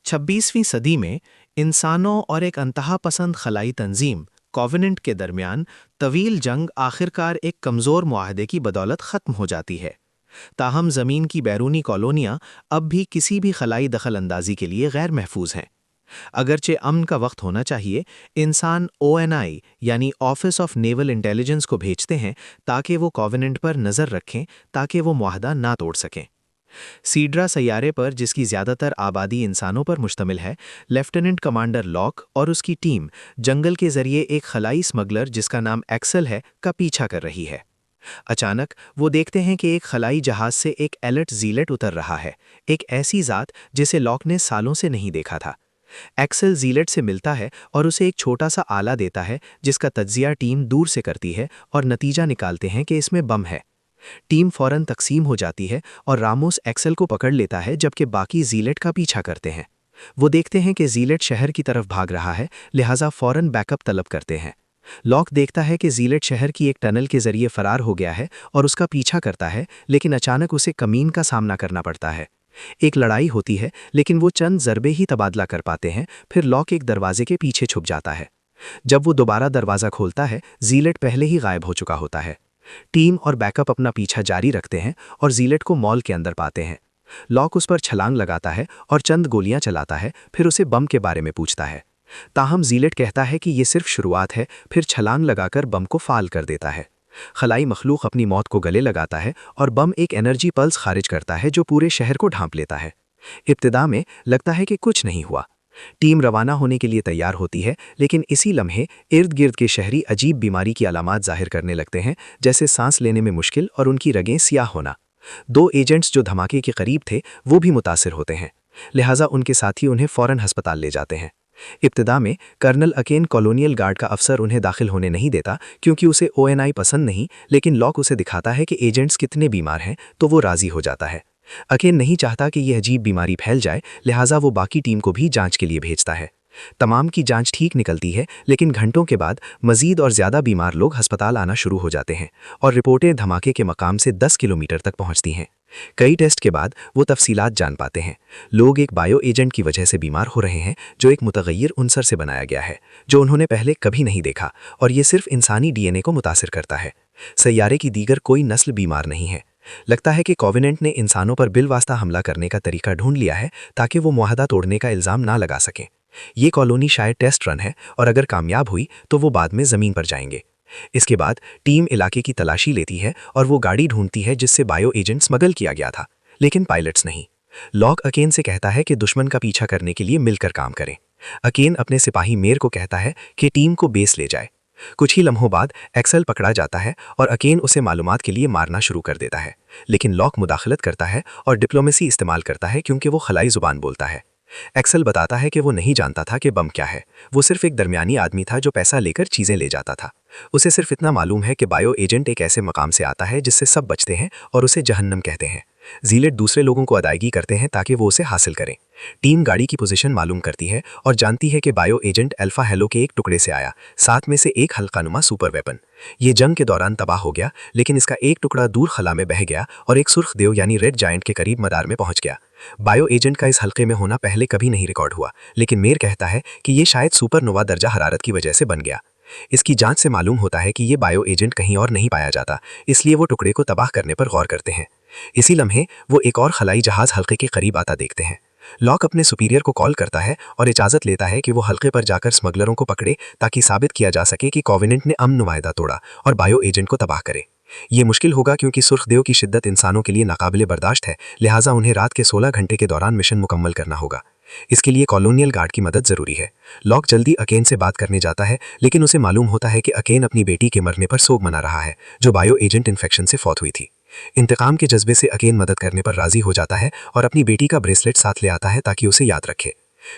26वीं सदी में इंसानों और एक अंतहापसंद खलाई तंजीम कॉवेनेंट के दरमियान तवील जंग आखिरकार एक कमज़ोर मुआहदे की बदौलत ख़त्म हो जाती है। ताहम ज़मीन की बैरूनी कॉलोनियाँ अब भी किसी भी खलाई दखल अंदाजी के लिए गैर महफूज हैं। अगरचे अमन का वक्त होना चाहिए, इंसान ONI यानी ऑफिस ऑफ नेवल इंटेलिजेंस को भेजते हैं ताकि वो कॉवेनेंट पर नज़र रखें ताकि वो मुआहदा ना तोड़ सकें। सीड्रा सैयारे पर, जिसकी ज़्यादातर आबादी इंसानों पर मुश्तमिल है, लेफ्टिनेंट कमांडर लॉक और उसकी टीम जंगल के ज़रिए एक खलाई स्मगलर जिसका नाम एक्सेल है का पीछा कर रही है। अचानक वो देखते हैं कि एक खलाई जहाज़ से एक एलर्ट जीलेट उतर रहा है, एक ऐसी ज़ात जिसे लॉक ने सालों से नहीं देखा था। एक्सेल जीलेट से मिलता है और उसे एक छोटा सा आला देता है जिसका तज्जिया टीम दूर से करती है और नतीजा निकालते हैं कि इसमें बम है। टीम फौरन तकसीम हो जाती है और रामोस एक्सेल को पकड़ लेता है जबकि बाकी जीलेट का पीछा करते हैं। वो देखते हैं कि जीलेट शहर की तरफ भाग रहा है, लिहाजा फौरन बैकअप तलब करते हैं। लॉक देखता है कि जीलेट शहर की एक टनल के जरिए फरार हो गया है और उसका पीछा करता है, लेकिन अचानक उसे कमीन का सामना करना पड़ता है। एक लड़ाई होती है, लेकिन वो चंद ज़रबे ही तबादला कर पाते हैं। फिर लॉक एक दरवाजे के पीछे छुप जाता है। जब वो दोबारा दरवाज़ा खोलता है, जीलेट पहले ही गायब हो चुका होता है। टीम और बैकअप अपना पीछा जारी रखते हैं और जीलेट को मॉल के अंदर पाते हैं। लॉक उस पर छलांग लगाता है और चंद गोलियां चलाता है, फिर उसे बम के बारे में पूछता है। ताहम जीलेट कहता है कि ये सिर्फ शुरुआत है, फिर छलांग लगाकर बम को फाल कर देता है। खलाई मखलूक अपनी मौत को गले लगाता है और बम एक एनर्जी पल्स खारिज करता है जो पूरे शहर को ढांप लेता है। इब्तिदा में लगता है कि कुछ नहीं हुआ। टीम रवाना होने के लिए तैयार होती है, लेकिन इसी लम्हे इर्द गिर्द के शहरी अजीब बीमारी की अलामात जाहिर करने लगते हैं, जैसे सांस लेने में मुश्किल और उनकी रगें सियाह होना। 2 एजेंट्स जो धमाके के करीब थे वो भी मुतासिर होते हैं, लिहाजा उनके साथी उन्हें फौरन अस्पताल ले जाते हैं। इब्तिदा में कर्नल अकेन कॉलोनियल गार्ड का अफसर उन्हें दाखिल होने नहीं देता क्योंकि उसे ONI पसंद नहीं, लेकिन लॉक उसे दिखाता है कि एजेंट्स कितने बीमार हैं तो वो राज़ी हो जाता है। अकेन नहीं चाहता कि यह अजीब बीमारी फैल जाए, लिहाजा वो बाकी टीम को भी जांच के लिए भेजता है। तमाम की जांच ठीक निकलती है, लेकिन घंटों के बाद मजीद और ज़्यादा बीमार लोग अस्पताल आना शुरू हो जाते हैं और रिपोर्टें धमाके के मकाम से 10 किलोमीटर तक पहुंचती हैं। कई टेस्ट के बाद वो तफसीलात जान पाते हैं। लोग एक बायो एजेंट की वजह से बीमार हो रहे हैं जो एक मुतगय्यर उनसर से बनाया गया है, जो उन्होंने पहले कभी नहीं देखा, और ये सिर्फ इंसानी DNA को मुतासिर करता है। सैयारे की दीगर कोई नस्ल बीमार नहीं है। लगता है कि कॉवेनेंट ने इंसानों पर बिलवास्ता हमला करने का तरीका ढूंढ लिया है ताकि वो मुआहदा तोड़ने का इल्ज़ाम ना लगा सकें। ये कॉलोनी शायद टेस्ट रन है और अगर कामयाब हुई तो वो बाद में ज़मीन पर जाएंगे। इसके बाद टीम इलाके की तलाशी लेती है और वो गाड़ी ढूंढती है जिससे बायो एजेंट स्मगल किया गया था, लेकिन पायलट्स नहीं। लॉक अकेन से कहता है कि दुश्मन का पीछा करने के लिए मिलकर काम करें। अकेन अपने सिपाही मेर को कहता है कि टीम को बेस ले जाए। कुछ ही लम्हों बाद एक्सेल पकड़ा जाता है और अकेन उसे मालूमात के लिए मारना शुरू कर देता है, लेकिन लॉक मुदाखलत करता है और डिप्लोमेसी इस्तेमाल करता है क्योंकि वो खलाई जुबान बोलता है। एक्सेल बताता है कि वो नहीं जानता था कि बम क्या है, वो सिर्फ एक दरमियानी आदमी था जो पैसा लेकर चीज़ें ले जाता था। उसे सिर्फ इतना मालूम है कि बायो एजेंट एक ऐसे मकाम से आता है जिससे सब बचते हैं और उसे जहन्नम कहते हैं। जीलेट दूसरे लोगों को अदायगी करते हैं ताकि वो उसे हासिल करें। टीम गाड़ी की पोजीशन मालूम करती है और जानती है कि बायो एजेंट अल्फा हेलो के एक टुकड़े से आया, साथ में से एक हल्कानुमा सुपर वेपन। ये जंग के दौरान तबाह हो गया, लेकिन इसका एक टुकड़ा दूर खला में बह गया और एक सुर्ख देव यानी रेड जायंट के करीब मदार में पहुंच गया। बायो एजेंट का इस हल्के में होना पहले कभी नहीं रिकॉर्ड हुआ, लेकिन मेर कहता है कि ये शायद सुपरनोवा दर्जा हरारत की वजह से बन गया। इसकी जांच से मालूम होता है कि ये बायो एजेंट कहीं और नहीं पाया जाता, इसलिए वो टुकड़े को तबाह करने पर गौर करते हैं। इसी लम्हे वो एक और खलाई जहाज हल्के के करीब आता देखते हैं। लॉक अपने सुपीरियर को कॉल करता है और इजाज़त लेता है कि वो हल्के पर जाकर स्मगलरों को पकड़े ताकि साबित किया जा सके कि कॉवेनेंट ने अमन नुमाइंदा तोड़ा और बायो एजेंट को तबाह करे। ये मुश्किल होगा क्योंकि सुर्खदेव की शिद्दत इंसानों के लिए नाकाबिले बर्दाश्त है, लिहाजा उन्हें रात के 16 घंटे के दौरान मिशन मुकम्मल करना होगा। इसके लिए कॉलोनियल गार्ड की मदद ज़रूरी है। लॉक जल्दी अकेन से बात करने जाता है, लेकिन उसे मालूम होता है कि अकेन अपनी बेटी के मरने पर सोग मना रहा है, जो बायो एजेंट इन्फेक्शन से फौत हुई थी। इंतकाम के जज्बे से अकेन मदद करने पर राज़ी हो जाता है और अपनी बेटी का ब्रेसलेट साथ ले आता है ताकि उसे याद रखे।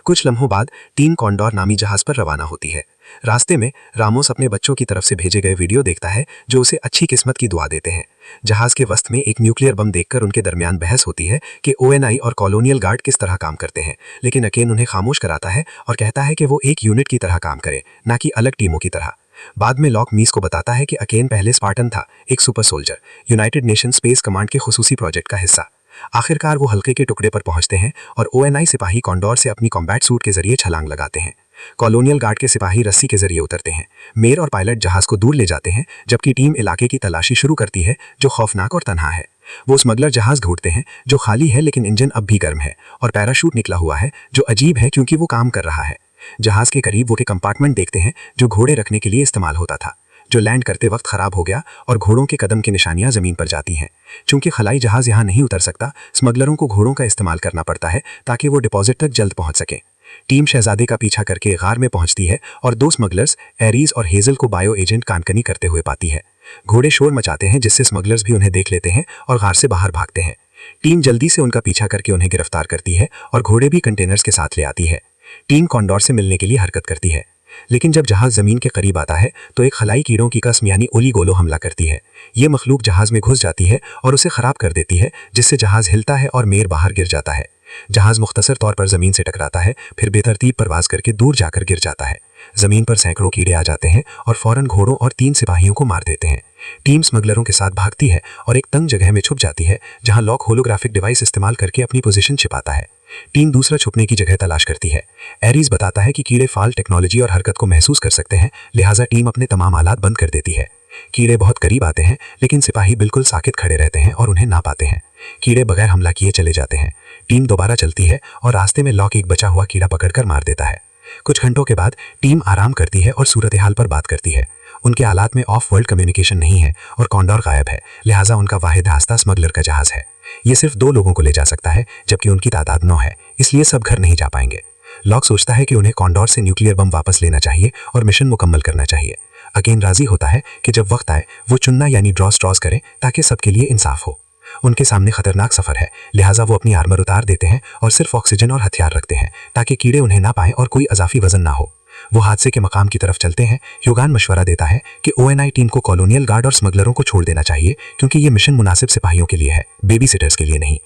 कुछ लम्हों बाद टीम कॉन्डोर नामी जहाज़ पर रवाना होती है। रास्ते में रामोस अपने बच्चों की तरफ से भेजे गए वीडियो देखता है जो उसे अच्छी किस्मत की दुआ देते हैं। जहाज़ के वस्त में एक न्यूक्लियर बम देखकर उनके दरमियान बहस होती है कि ONI और कॉलोनियल गार्ड किस तरह काम करते हैं, लेकिन अकेन उन्हें खामोश कराता है और कहता है कि वो एक यूनिट की तरह काम करे, ना कि अलग टीमों की तरह। बाद में लॉक मीस को बताता है कि अकेन पहले स्पार्टन था, एक super soldier, United nation space command के खुसूसी प्रोजेक्ट का हिस्सा। आखिरकार वो हल्के के टुकड़े पर पहुंचते हैं और ओएनआई सिपाही कॉन्डोर से अपनी कॉम्बैट सूट के जरिए छलांग लगाते हैं। कॉलोनियल गार्ड के सिपाही रस्सी के जरिए उतरते हैं। मेयर और पायलट जहाज को दूर ले जाते हैं, जबकि टीम इलाके की तलाशी शुरू करती है जो खौफनाक और तन्हा है। वो स्मगलर जहाज ढूंढते हैं जो खाली है लेकिन इंजन अब भी गर्म है और पैराशूट निकला हुआ है जो अजीब है क्योंकि वो काम कर रहा है। जहाज के करीब वो के कंपार्टमेंट देखते हैं जो घोड़े रखने के लिए इस्तेमाल होता था, जो लैंड करते वक्त खराब हो गया और घोड़ों के कदम की निशानियां जमीन पर जाती हैं। चूंकि खलाई जहाज यहां नहीं उतर सकता, स्मगलरों को घोड़ों का इस्तेमाल करना पड़ता है ताकि वो डिपॉजिट तक जल्द पहुंच सके। टीम शहजादे का पीछा करके गार में पहुंचती है और दो स्मगलर्स एरीज और हेजल को बायो एजेंट कानकनी करते हुए पाती है। घोड़े शोर मचाते हैं जिससे स्मगलर्स भी उन्हें देख लेते हैं और गार से बाहर भागते हैं। टीम जल्दी से उनका पीछा करके उन्हें गिरफ्तार करती है और घोड़े भी कंटेनर्स के साथ ले आती है। टीम कॉन्डोर से मिलने के लिए हरकत करती है, लेकिन जब जहाज जमीन के करीब आता है तो एक खलाई कीड़ों की कस्म यानी ओलिगोलो हमला करती है। ये मखलूक जहाज में घुस जाती है और उसे खराब कर देती है, जिससे जहाज हिलता है और मेयर बाहर गिर जाता है। जहाज मुख्तसर तौर पर जमीन से टकराता है, फिर बेतरतीब परवाज करके दूर जाकर गिर जाता है। जमीन पर सैकड़ों कीड़े आ जाते हैं और फौरन घोड़ों और 3 सिपाहियों को मार देते हैं। टीम स्मगलरों के साथ भागती है और एक तंग जगह में छुप जाती है जहां लॉक होलोग्राफिक डिवाइस इस्तेमाल करके अपनी पोजीशन छिपाता है। टीम दूसरा छुपने की जगह तलाश करती है। एरीज बताता है कि कीड़े फाल टेक्नोलॉजी और हरकत को महसूस कर सकते हैं, लिहाजा टीम अपने तमाम आलात बंद कर देती है। कीड़े बहुत करीब आते हैं लेकिन सिपाही बिल्कुल साकित खड़े रहते हैं और उन्हें ना पाते हैं। कीड़े बगैर हमला किए चले जाते हैं। टीम दोबारा चलती है और रास्ते में लॉक एक बचा हुआ कीड़ा पकड़कर मार देता है। कुछ घंटों के बाद टीम आराम करती है और सूरत हाल पर बात करती है। उनके आलात में ऑफ वर्ल्ड कम्युनिकेशन नहीं है और कॉन्डोर गायब है, लिहाजा उनका वाहिद रास्ता स्मगलर का जहाज है। ये सिर्फ 2 लोगों को ले जा सकता है जबकि उनकी तादाद 9 है, इसलिए सब घर नहीं जा पाएंगे। लॉक सोचता है कि उन्हें कॉन्डोर से न्यूक्लियर बम वापस लेना चाहिए और मिशन मुकम्मल करना चाहिए। अगेन राजी होता है कि जब वक्त आए वो चुनना यानी ड्रॉस करें ताकि सबके लिए इंसाफ हो। उनके सामने खतरनाक सफर है, लिहाजा वो अपनी आर्मर उतार देते हैं और सिर्फ ऑक्सीजन और हथियार रखते हैं ताकि कीड़े उन्हें ना पाएं और कोई अजाफी वजन ना हो। वो हादसे के मकाम की तरफ चलते हैं। ह्यूगान मशवरा देता है कि ओएनआई टीम को कॉलोनियल गार्ड और स्मगलरों को छोड़ देना चाहिए क्योंकि ये मिशन मुनासिब सिपाहियों के लिए है, बेबी सिटर्स के लिए नहीं।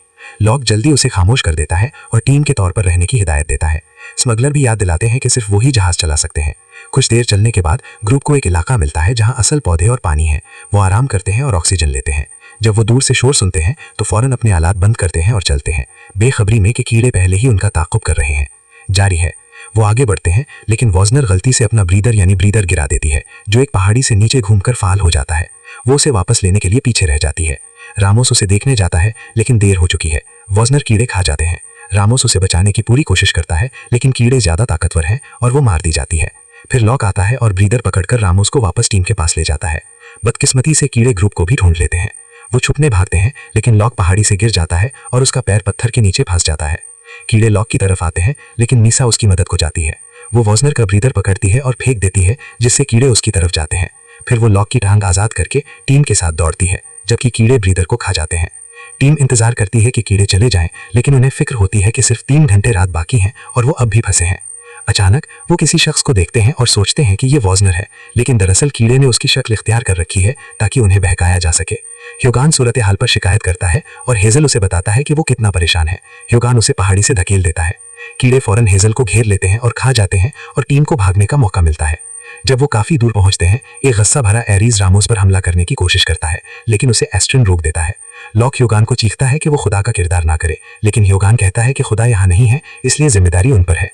लॉक जल्दी उसे खामोश कर देता है और टीम के तौर पर रहने की हिदायत देता है। स्मगलर भी याद दिलाते हैं कि सिर्फ वही जहाज चला सकते हैं। कुछ देर चलने के बाद ग्रुप को एक इलाका मिलता है जहां असल पौधे और पानी है। वो आराम करते हैं और ऑक्सीजन लेते हैं। जब वो दूर से शोर सुनते हैं तो फौरन अपने आलात बंद करते हैं और चलते हैं, बेखबरी में कि कीड़े पहले ही उनका ताक़ुब कर रहे हैं। जारी है। वो आगे बढ़ते हैं लेकिन वॉजनर गलती से अपना ब्रीदर गिरा देती है जो एक पहाड़ी से नीचे घूमकर फाल हो जाता है। वो उसे वापस लेने के लिए पीछे रह जाती है। रामोस उसे देखने जाता है लेकिन देर हो चुकी है। वॉजनर कीड़े खा जाते हैं। रामोस उसे बचाने की पूरी कोशिश करता है लेकिन कीड़े ज्यादा ताकतवर हैं और वो मार दी जाती है। फिर लॉक आता है और ब्रीदर पकड़कर रामोस को वापस टीम के पास ले जाता है। बदकिस्मती से कीड़े ग्रुप को भी ढूंढ लेते हैं। वो छुपने भागते हैं लेकिन लॉक पहाड़ी से गिर जाता है और उसका पैर पत्थर के नीचे फंस जाता है। कीड़े लॉक की तरफ आते हैं लेकिन नीसा उसकी मदद को जाती है। वो वॉजनर का ब्रीदर पकड़ती है और फेंक देती है जिससे कीड़े उसकी तरफ जाते हैं। फिर वो लॉक की टांग आजाद करके टीम के साथ दौड़ती है जबकि कीड़े ब्रीदर को खा जाते हैं। टीम इंतजार करती है कि कीड़े चले जाएं, लेकिन उन्हें फिक्र होती है कि सिर्फ 3 घंटे रात बाकी हैं और वो अब भी फंसे हैं। अचानक वो किसी शख्स को देखते हैं और सोचते हैं कि ये वॉजनर है, लेकिन दरअसल कीड़े ने उसकी शक्ल इख्तियार कर रखी है ताकि उन्हें बहकाया जा सके। ह्यूगान सूरत हाल पर शिकायत करता है और हेजल उसे बताता है कि वो कितना परेशान है। ह्यूगान उसे पहाड़ी से धकेल देता है। कीड़े फौरन हेजल को घेर लेते हैं और खा जाते हैं और टीम को भागने का मौका मिलता है। जब वो काफी दूर पहुंचते हैं, एक गुस्सा भरा एरीज रामोस पर हमला करने की कोशिश करता है, लेकिन उसे एस्ट्रिन रोक देता है। लॉक ह्यूगान को चीखता है कि वो खुदा का किरदार ना करे, लेकिन ह्यूगान कहता है कि खुदा यहाँ नहीं है, इसलिए जिम्मेदारी उन पर है।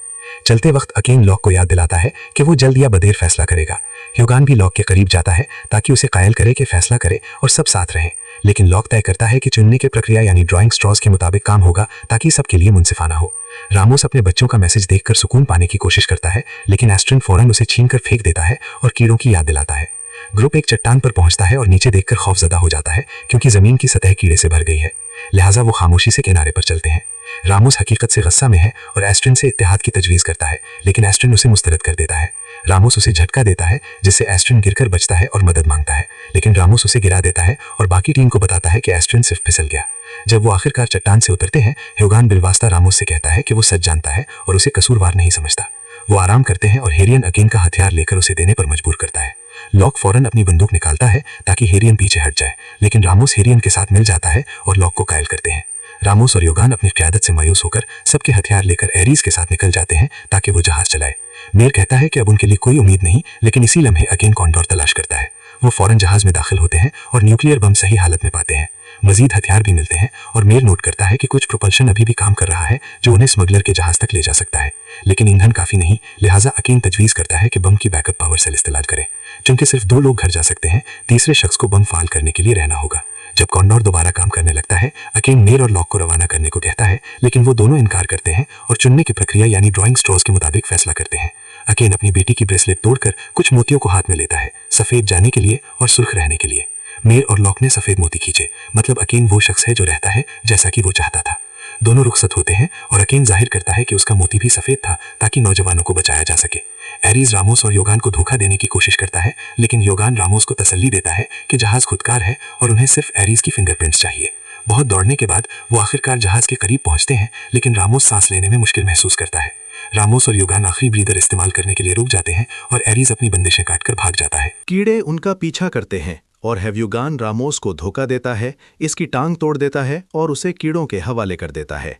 चलते वक्त अकेन लॉक को याद दिलाता है कि वो जल्द या बदेर फैसला करेगा। ह्यूगान भी लॉक के करीब जाता है ताकि उसे कायल करे कि फैसला करे और सब साथ रहें, लेकिन लॉक तय करता है कि चुनने की प्रक्रिया यानी ड्राइंग स्ट्रॉज के मुताबिक काम होगा ताकि सबके लिए मुनसिफाना हो। रामोस अपने बच्चों का मैसेज देखकर सुकून पाने की कोशिश करता है, लेकिन एस्ट्रिन फौरन उसे छीनकर फेंक देता है और कीड़ों की याद दिलाता है। ग्रुप एक चट्टान पर पहुंचता है और नीचे देखकर खौफजदा हो जाता है क्योंकि जमीन की सतह कीड़े से भर गई है, लिहाजा वो खामोशी से किनारे पर चलते हैं। रामोस हकीकत से गुस्सा में है और एस्ट्रिन से इत्तेहाद की तजवीज़ करता है, लेकिन एस्ट्रिन उसे मुस्तरद कर देता है। रामोस उसे झटका देता है जिससे एस्ट्रिन गिरकर बचता है और मदद मांगता है, लेकिन रामोस उसे गिरा देता है और बाकी टीम को बताता है कि एस्ट्रिन सिर्फ फिसल गया। जब वो आखिरकार चट्टान से उतरते हैं, ह्यूगान बिलवास्ता रामोस से कहता है कि वो सच जानता है और उसे कसूरवार नहीं समझता। वो आराम करते हैं और हेरियन अगेन का हथियार लेकर उसे देने पर मजबूर करता है। लॉक फौरन अपनी बंदूक निकालता है ताकि हेरियन पीछे हट जाए, लेकिन रामोस हेरियन के साथ मिल जाता है और लॉक को कायल करते हैं। रामोस और ह्यूगान अपनी क़यादत से मायूस होकर सबके हथियार लेकर एरीज के साथ निकल जाते हैं ताकि वो जहाज चलाए। मेयर कहता है कि अब उनके लिए कोई उम्मीद नहीं, लेकिन इसी लम्हे अगेन कॉन्डोर तलाश करता है। वो फौरन जहाज में दाखिल होते हैं और न्यूक्लियर बम सही हालत में पाते हैं। मजीद हथियार भी मिलते हैं और मेयर नोट करता है कि कुछ प्रोपल्शन अभी भी काम कर रहा है जो उन्हें स्मगलर के जहाज तक ले जा सकता है, लेकिन ईंधन काफी नहीं, लिहाजा अकीन तजवीज़ करता है कि बम की बैकअप पावर सेल इस्तेमाल करे। चूंकि सिर्फ 2 लोग घर जा सकते हैं, तीसरे शख्स को बम फाल करने के लिए रहना होगा। जब कॉन्डोर दोबारा काम करने लगता है, अकीन मेयर और लॉक को रवाना करने को कहता है, लेकिन वो दोनों इनकार करते हैं और चुनने की प्रक्रिया यानी ड्राइंग स्ट्रोज के मुताबिक फैसला करते हैं। अकीन अपनी बेटी की ब्रेसलेट तोड़कर कुछ मोतियों को हाथ में लेता है, सफेद जाने के लिए और सुर्ख रहने के लिए। मेयर और लॉक ने सफेद मोती खींचे, मतलब अकीन वो शख्स है जो रहता है जैसा कि वो चाहता था। दोनों रुखसत होते हैं और अकीन जाहिर करता है कि उसका मोती भी सफेद था ताकि नौजवानों को बचाया जा सके। एरीज रामोस और योगान को धोखा देने की कोशिश करता है, लेकिन योगान रामोस को तसल्ली देता है कि जहाज खुदकार है और उन्हें सिर्फ एरीज की फिंगरप्रिंट्स चाहिए। बहुत दौड़ने के बाद वो आखिरकार जहाज के करीब पहुंचते हैं, लेकिन रामोस सांस लेने में मुश्किल महसूस करता है। रामोस और योगान आखिरी ब्रीदर इस्तेमाल करने के लिए रुक जाते हैं और एरीज अपनी बंदिशें काटकर भाग जाता है। कीड़े उनका पीछा करते हैं और हैव्युगान रामोस को धोखा देता है, इसकी टांग तोड़ देता है और उसे कीड़ों के हवाले कर देता है।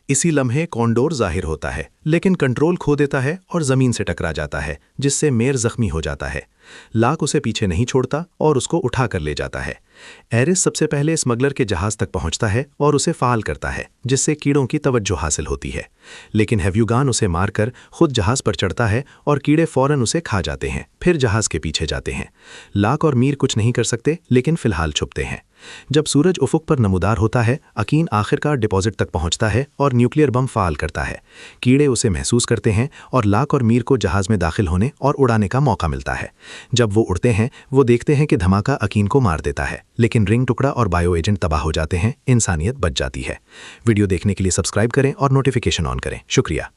इसी लम्हे कॉन्डोर जाहिर होता है, लेकिन कंट्रोल खो देता है और जमीन से टकरा जाता है, जिससे मेयर जख्मी हो जाता है। लाक उसे पीछे नहीं छोड़ता और उसको उठा कर ले जाता है। एरिस सबसे पहले स्मगलर के जहाज तक पहुंचता है और उसे फाल करता है, जिससे कीड़ों की तवज्जो हासिल होती है। लेकिन हैव्युगान उसे मारकर खुद जहाज पर चढ़ता है और कीड़े फौरन उसे खा जाते हैं, फिर जहाज के पीछे जाते हैं। लाक और मीर कुछ नहीं कर सकते, लेकिन फिलहाल छुपते हैं। जब सूरज उफुक पर नमूदार होता है, अकीन आखिरकार डिपॉजिट तक पहुंचता है और न्यूक्लियर बम फाल करता है। कीड़े उसे महसूस करते हैं और लाक और मीर को जहाज में दाखिल होने और उड़ाने का मौका मिलता है। जब वो उड़ते हैं, वो देखते हैं कि धमाका अकीन को मार देता है, लेकिन रिंग टुकड़ा और बायो एजेंट तबाह हो जाते हैं, इंसानियत बच जाती है। वीडियो देखने के लिए सब्सक्राइब करें और नोटिफिकेशन ऑन करें। शुक्रिया।